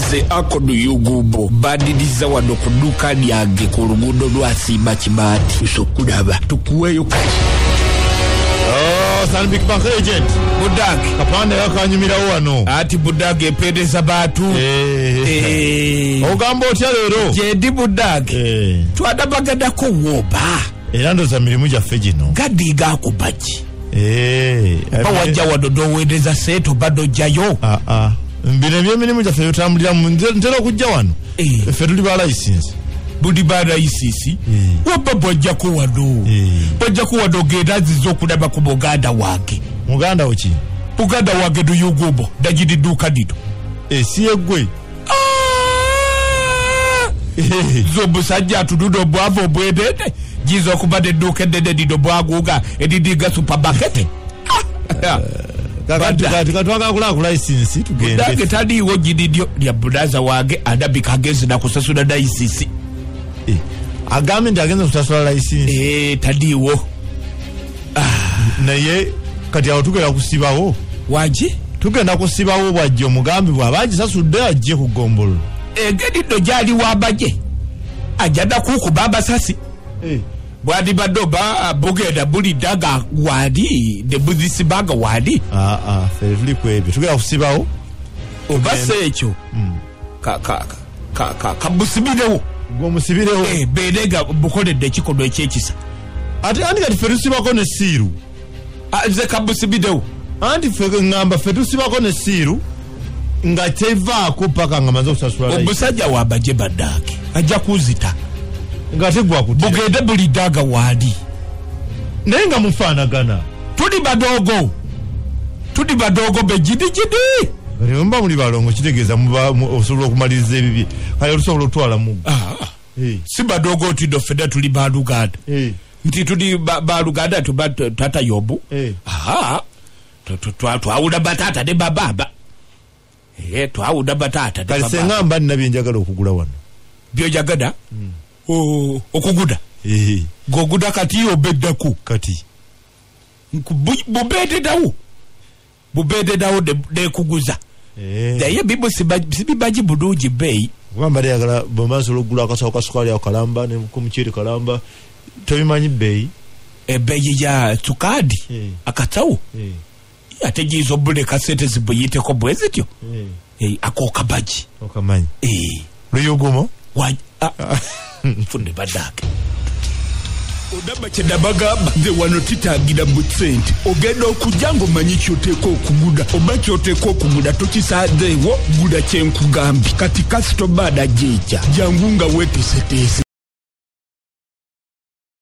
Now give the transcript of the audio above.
nze akodo yugubo badiriza wano ku dduuka lyange ku luguudo lwa Simba Kibaati tusokulaba tukuweeyo kati. Stanbic Bank agent Budage kapande yakanyumirawo wano ati Budage ependeza bantu ogamba otya leero jendi Budage twadabagadako woba era ndoza mirimu gyaffe gino gadiga ku baji bawajja wano n'oweereza seeto bado jjayo bino ebyemirimu gyaffe byotambuliramu ntera okujja wano ffe tuli ba license budi bada isisi wabba bwajjako wano bwajjako wano genda zizo okulaba ku muganda wange muganda oki muganda wange Duyugubo dagidi dduuka lino si yeggwe z'omusajja atunula obwavu obwenene giza okuba n'edduuka ennene lino bwaguuga eriringa supermarket kati katwagala kulaba ku license tugende Budage taliiwo nyiniryo lya bunaza wange andabika ageze nakusasula license agambe nti agenza kutasula license taliiwo naye kati awo tugenda kusibawo waji tugenda kusibawo bwajja omugambi bw'aba agisasudde ajje ku ggombolo engeri nno gyali w'amagye ajjana kukuba amasasi bwandibadde oba bugenda buliddaga wali ne buzisibanga wali ffe tuli ku ebyo tugenda kusibawo oba se ekyo kamusibirewo gwomusibirewo benega bukoledde ekikono ekyekisa ate andi kati ffe tusibako ne siiru nze kamusibirewo anti ffe ŋŋamba ffe tusibako ne siiru nga tevaako paka nga maze okusasula omusajja wamagye Budage ajja kuzita nga tegwakutira bugende buliddaga wali naye nga mufaanagana tuli badogo bejidijidi mba muli balongo kitegeeza osobola okumaliriza ebibye kale tusobola okutwala mu si badogo nti no ffenna tuli baluganda nti tuli baluganda tuba tata Yobu twawula batata ne bababa twawula batata kale sengamba nina byenjagala okugula wano byojagada okuguda goguda kati obeddaku kati bubededawo nekuguza naye bibu sibibaji bulungi bbeeyi kugamba lyagala bwemasobola okugula akasawo kasukali ako kalamba nemuceeri kalamba tobimanyi bbeeyi ebbeeyi ya sukadi akasawo ate giiza obuleka sente zibuyiteko bwe zityo akokabaji okamanyi Luyugumo nfunde Budage odaba kyedabagamba nze wano titagira butsente ogenda okujja ng'omanyi kyoteeka okuguda oba kyoteeka okuguda tokisazeewo guda kyenkugambye kati kasitoma adajja jangu nga weeteeseteese